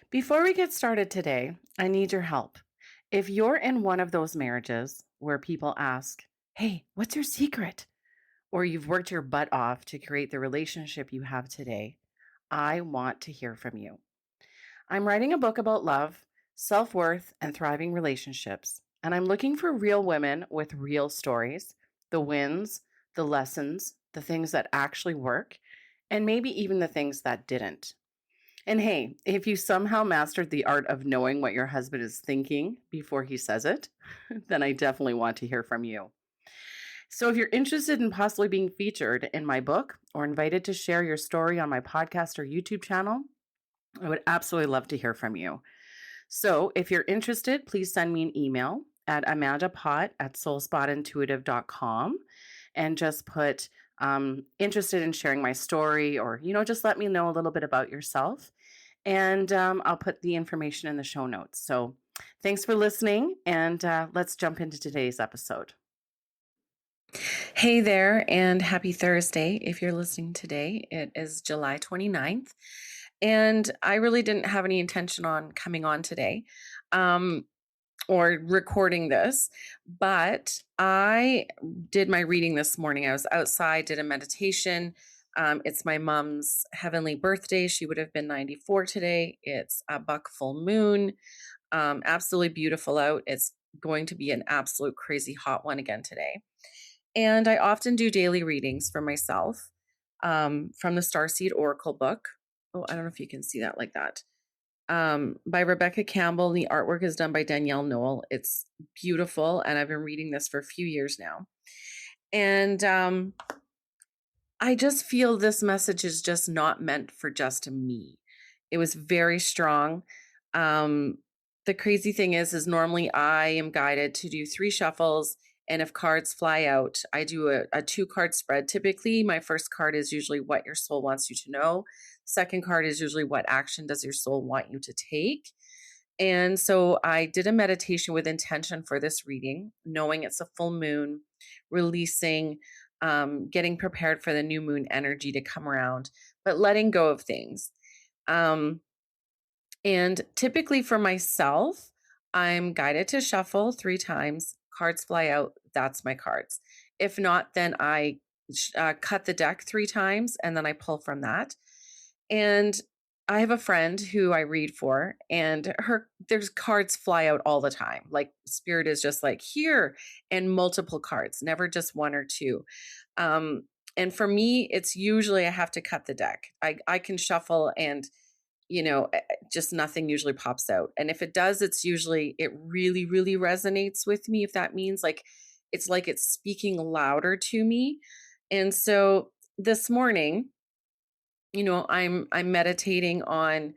Before we get started today, I need your help. If you're in one of those marriages where people ask, "Hey, what's your secret?" or you've worked your butt off to create the relationship you have today, I want to hear from you. I'm writing a book about love, self worth, and thriving relationships, and I'm looking for real women with real stories, the wins, the lessons, the things that actually work, and maybe even the things that didn't. And hey, if you somehow mastered the art of knowing what your husband is thinking before he says it, then I definitely want to hear from you. So if you're interested in possibly being featured in my book or invited to share your story on my podcast or YouTube channel, I would absolutely love to hear from you. So if you're interested, please send me an email at amandapot@soulspotintuitive.com and just put interested in sharing my story, or, just let me know a little bit about yourself. And I'll put the information in the show notes. So thanks for listening. And let's jump into today's episode. Hey there, and happy Thursday. If you're listening today, it is July 29th. And I really didn't have any intention on coming on today or recording this, but I did my reading this morning. I was outside, did a meditation. It's my mom's heavenly birthday. She would have been 94 today. It's a buck full moon. Absolutely beautiful out. It's going to be an absolute crazy hot one again today. And I often do daily readings for myself from the Starseed Oracle book. Oh, I don't know if you can see that like that. By Rebecca Campbell. The artwork is done by Danielle Noel. It's beautiful. And I've been reading this for a few years now. And I just feel this message is just not meant for just me. It was very strong. The crazy thing is normally I am guided to do 3 shuffles. And if cards fly out, I do a 2-card spread. Typically, my first card is usually what your soul wants you to know. Second card is usually what action does your soul want you to take. And so I did a meditation with intention for this reading, knowing it's a full moon, releasing, getting prepared for the new moon energy to come around, but letting go of things. And typically for myself, I'm guided to shuffle 3 times. Cards fly out, that's my cards. If not, then I cut the deck 3 times and then I pull from that. And I have a friend who I read for, and there's cards fly out all the time. Like spirit is just like here, and multiple cards, never just 1 or 2. And for me, it's usually I have to cut the deck. I can shuffle and just nothing usually pops out. And if it does, it really, really resonates with me. If that means like it's speaking louder to me. And so this morning, I'm meditating on,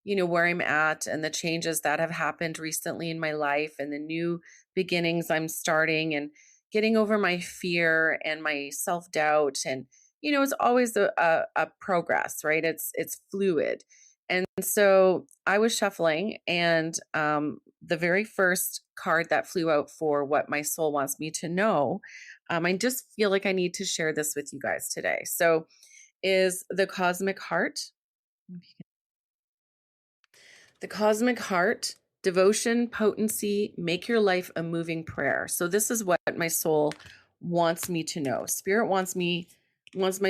where I'm at and the changes that have happened recently in my life and the new beginnings I'm starting and getting over my fear and my self-doubt. And, it's always a progress, right? It's fluid. And so I was shuffling, and the very first card that flew out for what my soul wants me to know, I just feel like I need to share this with you guys today. So is the Cosmic Heart. The Cosmic Heart, devotion, potency, make your life a moving prayer. So this is what my soul wants me to know. Spirit wants my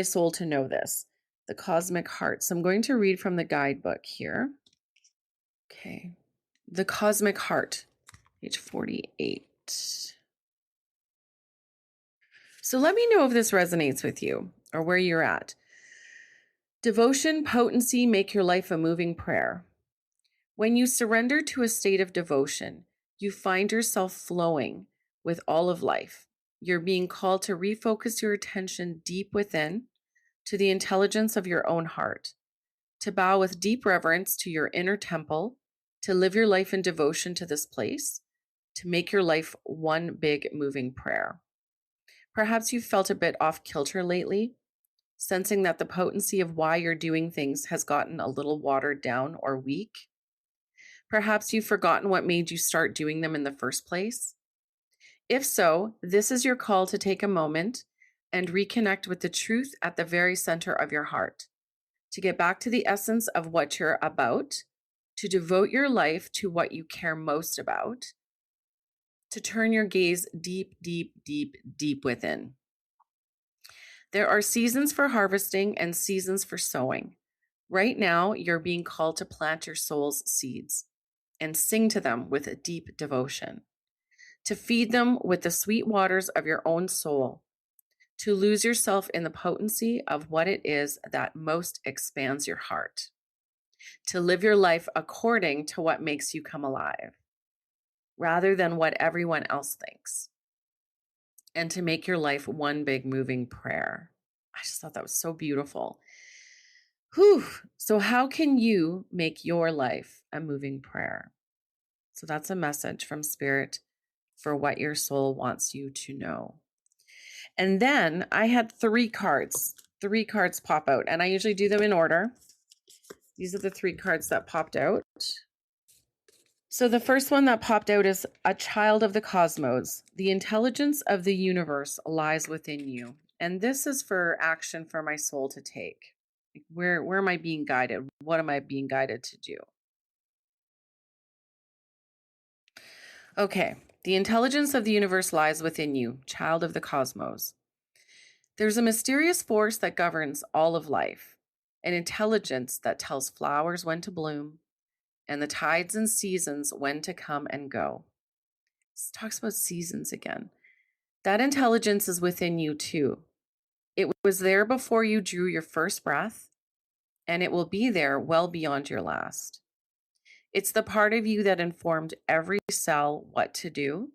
soul to know this. The Cosmic Heart. So I'm going to read from the guidebook here. Okay. The Cosmic Heart, page 48. So let me know if this resonates with you or where you're at. Devotion, potency, make your life a moving prayer. When you surrender to a state of devotion, you find yourself flowing with all of life. You're being called to refocus your attention deep within, to the intelligence of your own heart, to bow with deep reverence to your inner temple, to live your life in devotion to this place, to make your life one big moving prayer. Perhaps you've felt a bit off kilter lately, sensing that the potency of why you're doing things has gotten a little watered down or weak. Perhaps you've forgotten what made you start doing them in the first place. If so, this is your call to take a moment and reconnect with the truth at the very center of your heart, to get back to the essence of what you're about, to devote your life to what you care most about, to turn your gaze deep, deep, deep, deep within. There are seasons for harvesting and seasons for sowing. Right now, you're being called to plant your soul's seeds and sing to them with a deep devotion, to feed them with the sweet waters of your own soul, to lose yourself in the potency of what it is that most expands your heart, to live your life according to what makes you come alive, rather than what everyone else thinks, and to make your life one big moving prayer. I just thought that was so beautiful. Whew. So how can you make your life a moving prayer? So that's a message from Spirit for what your soul wants you to know. And then I had three cards pop out, and I usually do them in order. These are the three cards that popped out. So the first one that popped out is a child of the cosmos. The intelligence of the universe lies within you. And this is for action for my soul to take. Where am I being guided? What am I being guided to do? Okay. The intelligence of the universe lies within you, child of the cosmos. There's a mysterious force that governs all of life, an intelligence that tells flowers when to bloom and the tides and seasons when to come and go. This talks about seasons again. That intelligence is within you too. It was there before you drew your first breath, and it will be there well beyond your last. It's the part of you that informed every cell what to do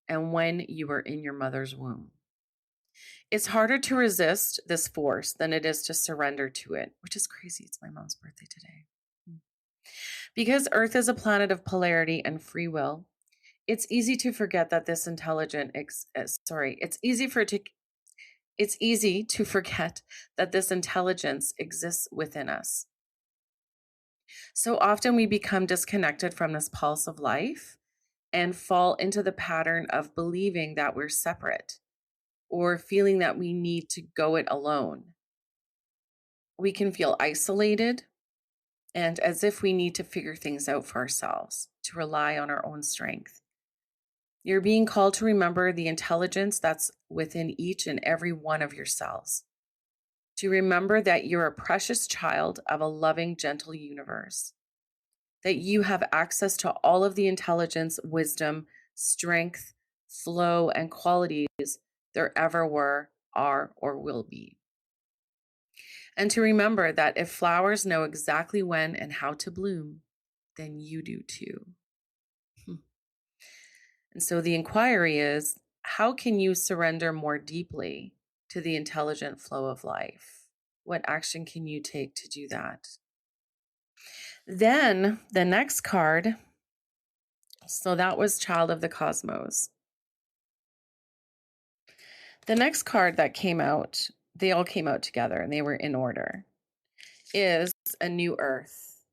and when you were in your mother's womb. It's harder to resist this force than it is to surrender to it, which is crazy. It's my mom's birthday today. Because Earth is a planet of polarity and free will, it's easy to forget that this it's easy to forget that this intelligence exists within us. So often we become disconnected from this pulse of life and fall into the pattern of believing that we're separate or feeling that we need to go it alone. We can feel isolated and as if we need to figure things out for ourselves, to rely on our own strength. You're being called to remember the intelligence that's within each and every one of your cells. To remember that you're a precious child of a loving, gentle universe. That you have access to all of the intelligence, wisdom, strength, flow, and qualities there ever were, are, or will be. And to remember that if flowers know exactly when and how to bloom, then you do too. And so the inquiry is, how can you surrender more deeply to the intelligent flow of life? What action can you take to do that? Then the next card, so that was Child of the Cosmos. The next card that came out, they all came out together and they were in order, is A New Earth.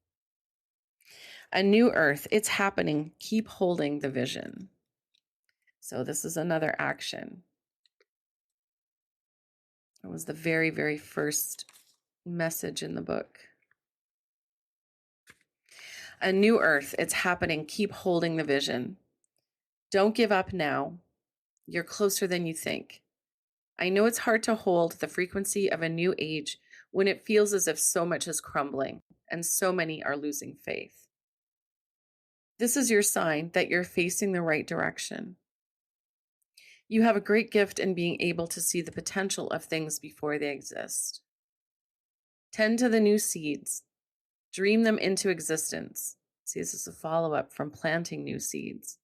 A new earth, it's happening. Keep holding the vision. So this is another action. It was the very, very first message in the book. A new earth, it's happening. Keep holding the vision. Don't give up now. You're closer than you think. I know it's hard to hold the frequency of a new age when it feels as if so much is crumbling and so many are losing faith. This is your sign that you're facing the right direction. You have a great gift in being able to see the potential of things before they exist. Tend to the new seeds. Dream them into existence. See, this is a follow-up from planting new seeds.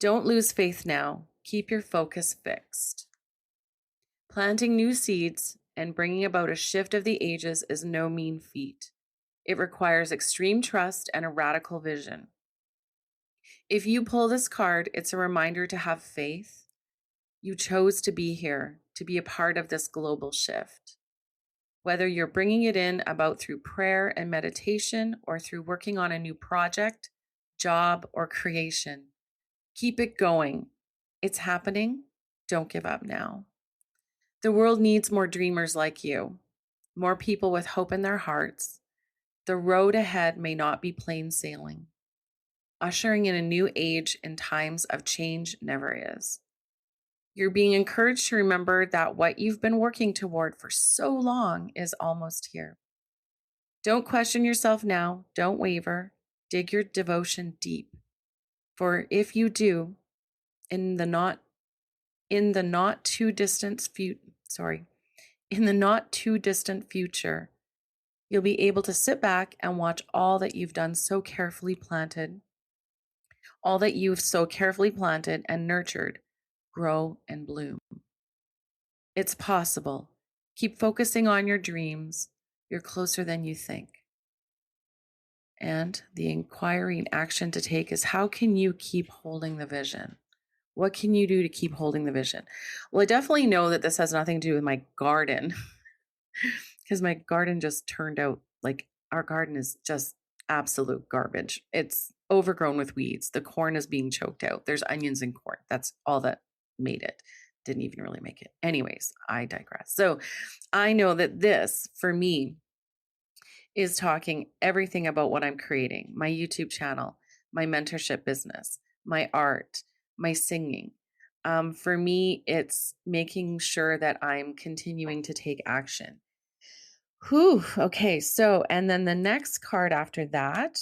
Don't lose faith now. Keep your focus fixed. Planting new seeds and bringing about a shift of the ages is no mean feat. It requires extreme trust and a radical vision. If you pull this card, it's a reminder to have faith. You chose to be here, to be a part of this global shift. Whether you're bringing it in about through prayer and meditation or through working on a new project, job, or creation, keep it going. It's happening. Don't give up now. The world needs more dreamers like you, more people with hope in their hearts, The road ahead may not be plain sailing. Ushering in a new age in times of change never is. You're being encouraged to remember that what you've been working toward for so long is almost here. Don't question yourself now. Don't waver. Dig your devotion deep. For if you do, in the not too distant future, you'll be able to sit back and watch all that you've so carefully planted and nurtured grow and bloom. It's possible. Keep focusing on your dreams. You're closer than you think. And the inquiring action to take is, how can you keep holding the vision? What can you do to keep holding the vision? Well, I definitely know that this has nothing to do with my garden, because my garden just turned out like, our garden is just absolute garbage. It's overgrown with weeds. The corn is being choked out. There's onions in corn. That's all that made it. Didn't even really make it. Anyways, I digress. So I know that this, for me, is talking everything about what I'm creating, my YouTube channel, my mentorship business, my art, my singing. For me, it's making sure that I'm continuing to take action. Whew. Okay. So, and then the next card after that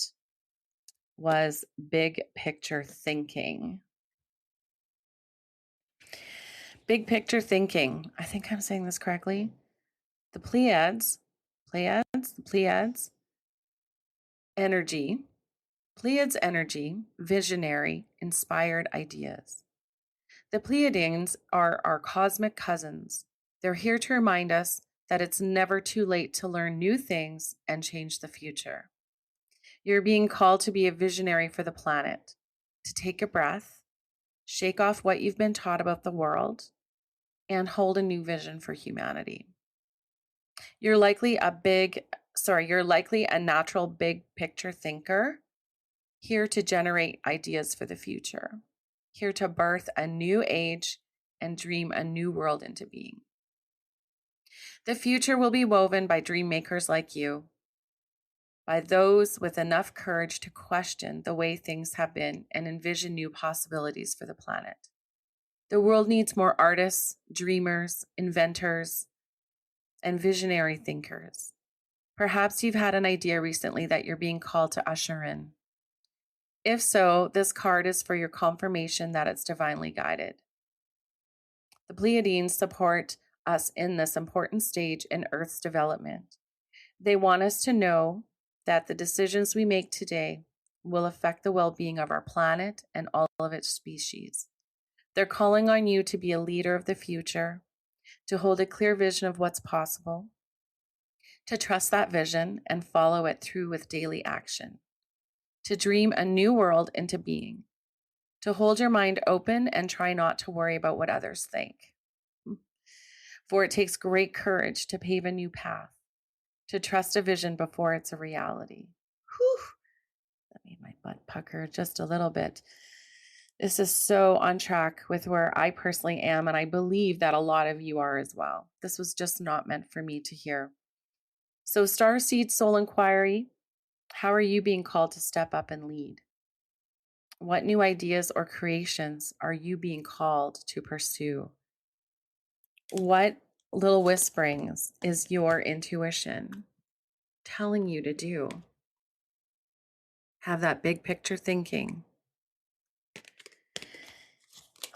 was big picture thinking. Big picture thinking. I think I'm saying this correctly. The Pleiades, energy, Pleiades energy, visionary, inspired ideas. The Pleiadians are our cosmic cousins. They're here to remind us that it's never too late to learn new things and change the future. You're being called to be a visionary for the planet, to take a breath, shake off what you've been taught about the world, and hold a new vision for humanity. You're likely a natural big picture thinker, here to generate ideas for the future, here to birth a new age and dream a new world into being. The future will be woven by dream makers like you, by those with enough courage to question the way things have been and envision new possibilities for the planet. The world needs more artists, dreamers, inventors, and visionary thinkers. Perhaps you've had an idea recently that you're being called to usher in. If so, this card is for your confirmation that it's divinely guided. The Pleiadians support us in this important stage in Earth's development. They want us to know that the decisions we make today will affect the well-being of our planet and all of its species. They're calling on you to be a leader of the future, to hold a clear vision of what's possible, to trust that vision and follow it through with daily action, to dream a new world into being, to hold your mind open and try not to worry about what others think. For it takes great courage to pave a new path, to trust a vision before it's a reality. Whew, that made my butt pucker just a little bit. This is so on track with where I personally am, and I believe that a lot of you are as well. This was just not meant for me to hear. So, Starseed Soul Inquiry, how are you being called to step up and lead? What new ideas or creations are you being called to pursue? What little whisperings is your intuition telling you to do? Have that big picture thinking.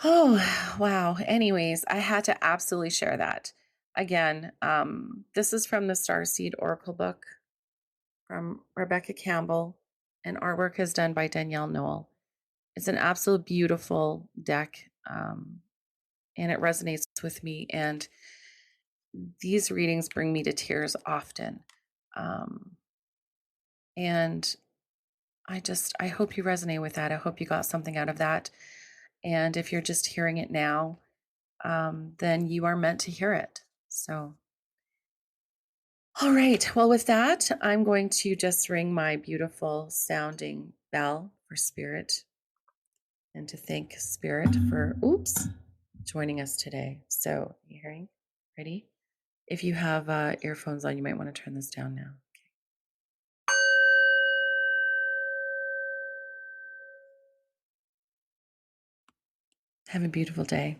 Oh, wow. Anyways, I had to absolutely share that. Again, this is from the Starseed Oracle book from Rebecca Campbell, and artwork is done by Danielle Noel. It's an absolute beautiful deck, and it resonates with me. And these readings bring me to tears often. And I hope you resonate with that. I hope you got something out of that. And if you're just hearing it now, then you are meant to hear it. So, all right. Well, with that, I'm going to just ring my beautiful sounding bell for spirit and to thank spirit for, joining us today. So, you hearing? Ready? If you have earphones on, you might want to turn this down now. Have a beautiful day.